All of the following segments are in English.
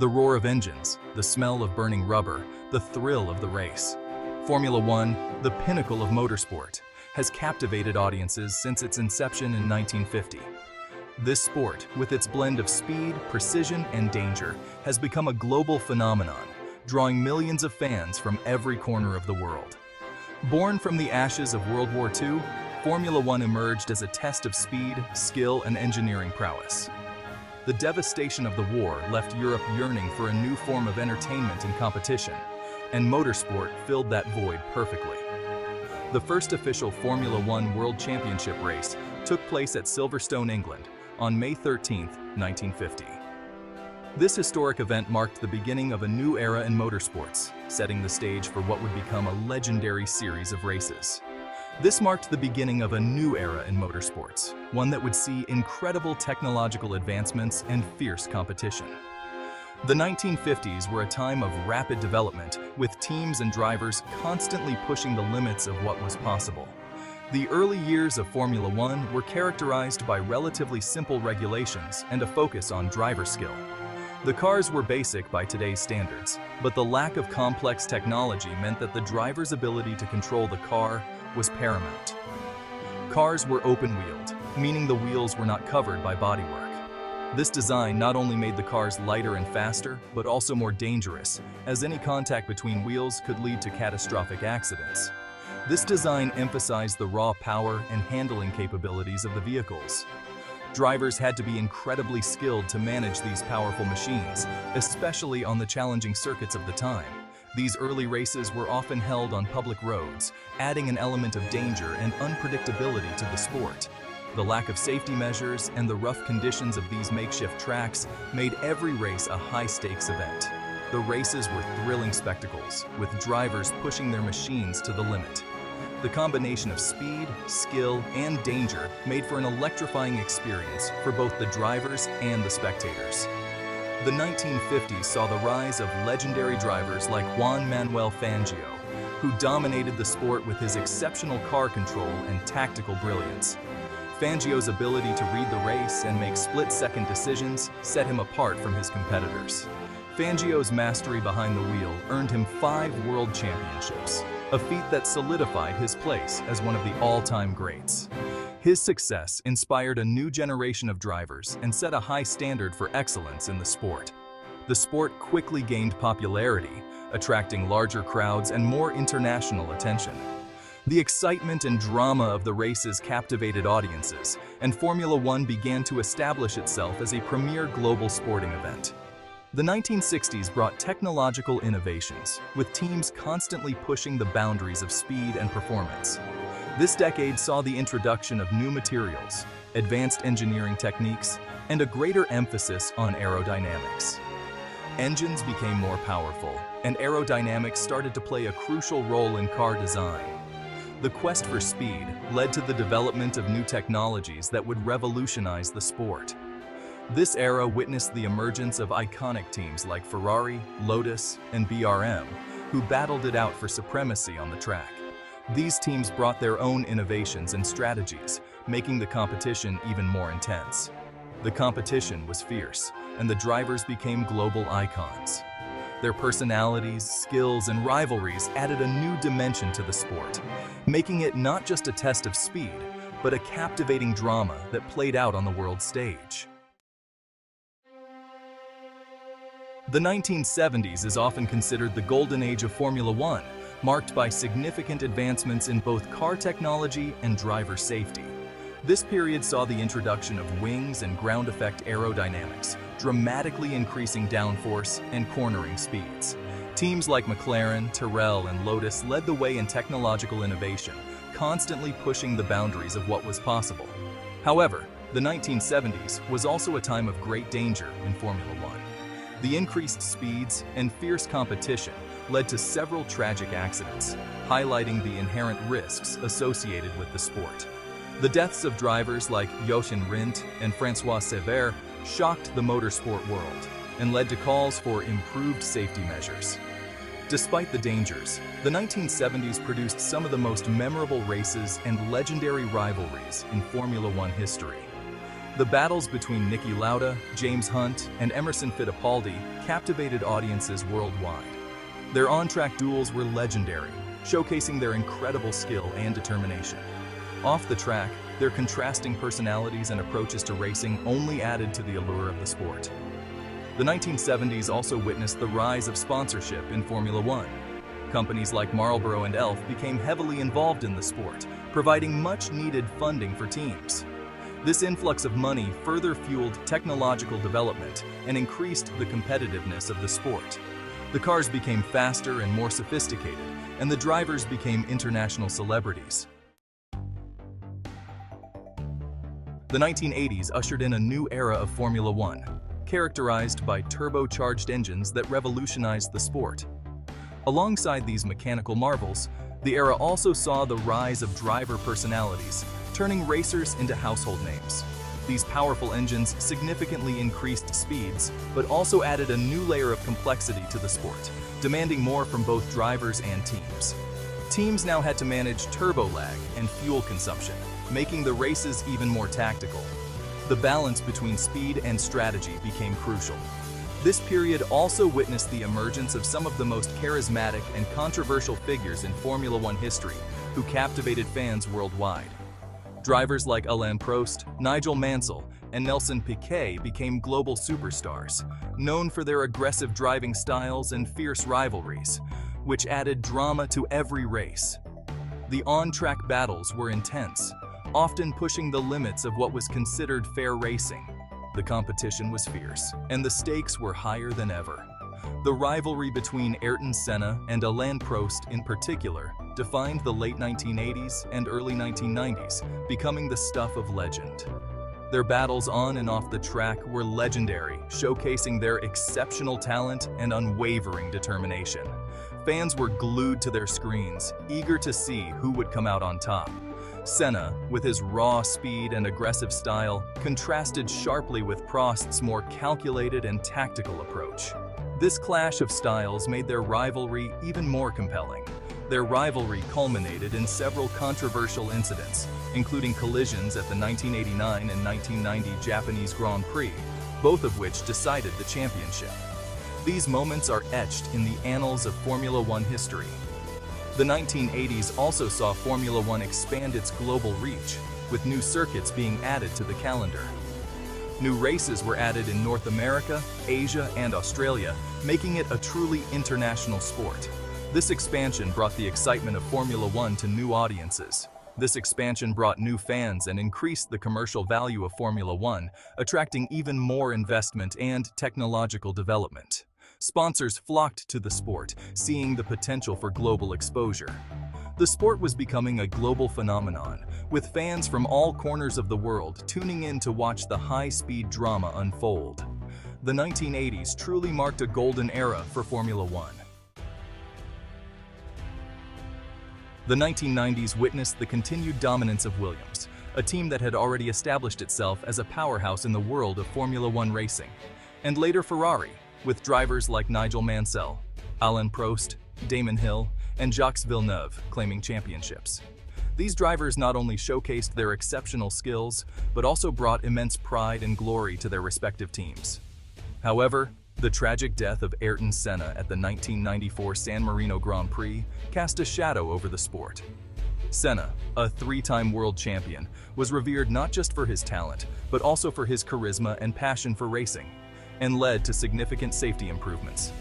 The roar of engines, the smell of burning rubber, the thrill of the race. Formula One, the pinnacle of motorsport, has captivated audiences since its inception in 1950. This sport, with its blend of speed, precision, and danger, has become a global phenomenon, drawing millions of fans from every corner of the world. Born from the ashes of World War II, Formula One emerged as a test of speed, skill, and engineering prowess. The devastation of the war left Europe yearning for a new form of entertainment and competition, and motorsport filled that void perfectly. The first official Formula One World Championship race took place at Silverstone, England, on May 13, 1950. This historic event marked the beginning of a new era in motorsports, setting the stage for what would become a legendary series of races. This marked the beginning of a new era in motorsports, one that would see incredible technological advancements and fierce competition. The 1950s were a time of rapid development, with teams and drivers constantly pushing the limits of what was possible. The early years of Formula One were characterized by relatively simple regulations and a focus on driver skill. The cars were basic by today's standards, but the lack of complex technology meant that the driver's ability to control the car was paramount. Cars were open-wheeled, meaning the wheels were not covered by bodywork. This design not only made the cars lighter and faster, but also more dangerous, as any contact between wheels could lead to catastrophic accidents. This design emphasized the raw power and handling capabilities of the vehicles. Drivers had to be incredibly skilled to manage these powerful machines, especially on the challenging circuits of the time. These early races were often held on public roads, adding an element of danger and unpredictability to the sport. The lack of safety measures and the rough conditions of these makeshift tracks made every race a high-stakes event. The races were thrilling spectacles, with drivers pushing their machines to the limit. The combination of speed, skill, and danger made for an electrifying experience for both the drivers and the spectators. The 1950s saw the rise of legendary drivers like Juan Manuel Fangio, who dominated the sport with his exceptional car control and tactical brilliance. Fangio's ability to read the race and make split-second decisions set him apart from his competitors. Fangio's mastery behind the wheel earned him 5 world championships, a feat that solidified his place as one of the all-time greats. His success inspired a new generation of drivers and set a high standard for excellence in the sport. The sport quickly gained popularity, attracting larger crowds and more international attention. The excitement and drama of the races captivated audiences, and Formula One began to establish itself as a premier global sporting event. The 1960s brought technological innovations, with teams constantly pushing the boundaries of speed and performance. This decade saw the introduction of new materials, advanced engineering techniques, and a greater emphasis on aerodynamics. Engines became more powerful, and aerodynamics started to play a crucial role in car design. The quest for speed led to the development of new technologies that would revolutionize the sport. This era witnessed the emergence of iconic teams like Ferrari, Lotus, and BRM, who battled it out for supremacy on the track. These teams brought their own innovations and strategies, making the competition even more intense. The competition was fierce, and the drivers became global icons. Their personalities, skills, and rivalries added a new dimension to the sport, making it not just a test of speed, but a captivating drama that played out on the world stage. The 1970s is often considered the golden age of Formula One, marked by significant advancements in both car technology and driver safety. This period saw the introduction of wings and ground effect aerodynamics, dramatically increasing downforce and cornering speeds. Teams like McLaren, Tyrrell, and Lotus led the way in technological innovation, constantly pushing the boundaries of what was possible. However, the 1970s was also a time of great danger in Formula One. The increased speeds and fierce competition led to several tragic accidents, highlighting the inherent risks associated with the sport. The deaths of drivers like Jochen Rindt and François Sévère shocked the motorsport world and led to calls for improved safety measures. Despite the dangers, the 1970s produced some of the most memorable races and legendary rivalries in Formula One history. The battles between Niki Lauda, James Hunt, and Emerson Fittipaldi captivated audiences worldwide. Their on-track duels were legendary, showcasing their incredible skill and determination. Off the track, their contrasting personalities and approaches to racing only added to the allure of the sport. The 1970s also witnessed the rise of sponsorship in Formula One. Companies like Marlboro and Elf became heavily involved in the sport, providing much-needed funding for teams. This influx of money further fueled technological development and increased the competitiveness of the sport. The cars became faster and more sophisticated, and the drivers became international celebrities. The 1980s ushered in a new era of Formula One, characterized by turbocharged engines that revolutionized the sport. Alongside these mechanical marvels, the era also saw the rise of driver personalities, turning racers into household names. These powerful engines significantly increased speeds, but also added a new layer of complexity to the sport, demanding more from both drivers and teams. Teams now had to manage turbo lag and fuel consumption, making the races even more tactical. The balance between speed and strategy became crucial. This period also witnessed the emergence of some of the most charismatic and controversial figures in Formula One history, who captivated fans worldwide. Drivers like Alain Prost, Nigel Mansell, and Nelson Piquet became global superstars, known for their aggressive driving styles and fierce rivalries, which added drama to every race. The on-track battles were intense, often pushing the limits of what was considered fair racing. The competition was fierce, and the stakes were higher than ever. The rivalry between Ayrton Senna and Alain Prost in particular defined the late 1980s and early 1990s, becoming the stuff of legend. Their battles on and off the track were legendary, showcasing their exceptional talent and unwavering determination. Fans were glued to their screens, eager to see who would come out on top. Senna, with his raw speed and aggressive style, contrasted sharply with Prost's more calculated and tactical approach. This clash of styles made their rivalry even more compelling. Their rivalry culminated in several controversial incidents, including collisions at the 1989 and 1990 Japanese Grand Prix, both of which decided the championship. These moments are etched in the annals of Formula One history. The 1980s also saw Formula One expand its global reach, with new circuits being added to the calendar. New races were added in North America, Asia, and Australia, making it a truly international sport. This expansion brought the excitement of Formula One to new audiences. This expansion brought new fans and increased the commercial value of Formula One, attracting even more investment and technological development. Sponsors flocked to the sport, seeing the potential for global exposure. The sport was becoming a global phenomenon, with fans from all corners of the world tuning in to watch the high-speed drama unfold. The 1980s truly marked a golden era for Formula One. The 1990s witnessed the continued dominance of Williams, a team that had already established itself as a powerhouse in the world of Formula One racing, and later Ferrari, with drivers like Nigel Mansell, Alain Prost, Damon Hill, and Jacques Villeneuve claiming championships. These drivers not only showcased their exceptional skills, but also brought immense pride and glory to their respective teams. However, the tragic death of Ayrton Senna at the 1994 San Marino Grand Prix cast a shadow over the sport. Senna, a three-time world champion, was revered not just for his talent, but also for his charisma and passion for racing, and led to significant safety improvements.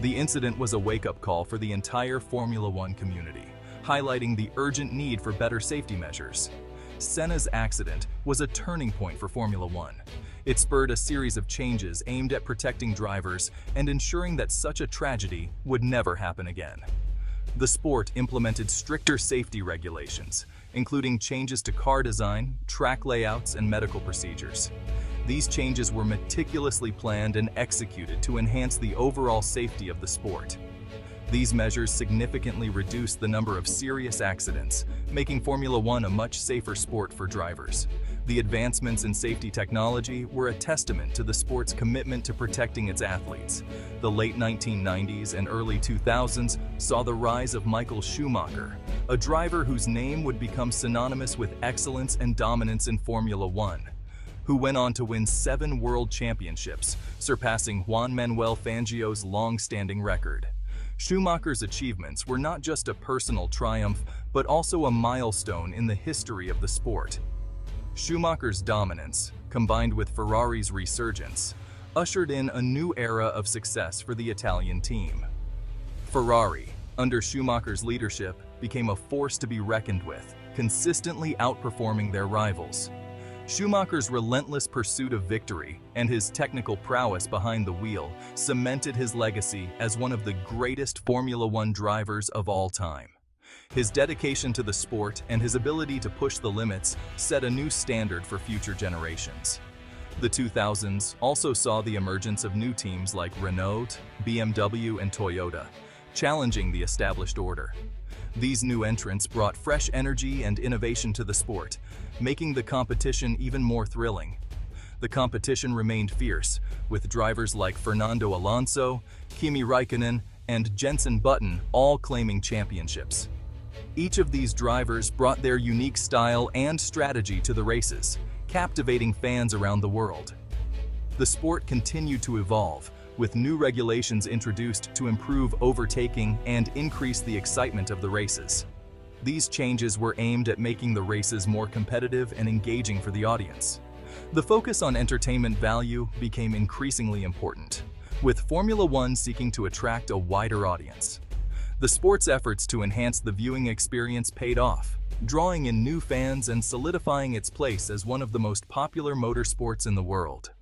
The incident was a wake-up call for the entire Formula One community, highlighting the urgent need for better safety measures. Senna's accident was a turning point for Formula One. It spurred a series of changes aimed at protecting drivers and ensuring that such a tragedy would never happen again. The sport implemented stricter safety regulations, including changes to car design, track layouts, and medical procedures. These changes were meticulously planned and executed to enhance the overall safety of the sport. These measures significantly reduced the number of serious accidents, making Formula One a much safer sport for drivers. The advancements in safety technology were a testament to the sport's commitment to protecting its athletes. The late 1990s and early 2000s saw the rise of Michael Schumacher, a driver whose name would become synonymous with excellence and dominance in Formula One. who went on to win 7 world championships, surpassing Juan Manuel Fangio's long-standing record. Schumacher's achievements were not just a personal triumph, but also a milestone in the history of the sport. Schumacher's dominance, combined with Ferrari's resurgence, ushered in a new era of success for the Italian team. Ferrari, under Schumacher's leadership, became a force to be reckoned with, consistently outperforming their rivals. Schumacher's relentless pursuit of victory and his technical prowess behind the wheel cemented his legacy as one of the greatest Formula One drivers of all time. His dedication to the sport and his ability to push the limits set a new standard for future generations. The 2000s also saw the emergence of new teams like Renault, BMW, and Toyota, challenging the established order. These new entrants brought fresh energy and innovation to the sport, making the competition even more thrilling. The competition remained fierce, with drivers like Fernando Alonso, Kimi Raikkonen, and Jenson Button all claiming championships. Each of these drivers brought their unique style and strategy to the races, captivating fans around the world. The sport continued to evolve, with new regulations introduced to improve overtaking and increase the excitement of the races. These changes were aimed at making the races more competitive and engaging for the audience. The focus on entertainment value became increasingly important, with Formula One seeking to attract a wider audience. The sport's efforts to enhance the viewing experience paid off, drawing in new fans and solidifying its place as one of the most popular motorsports in the world.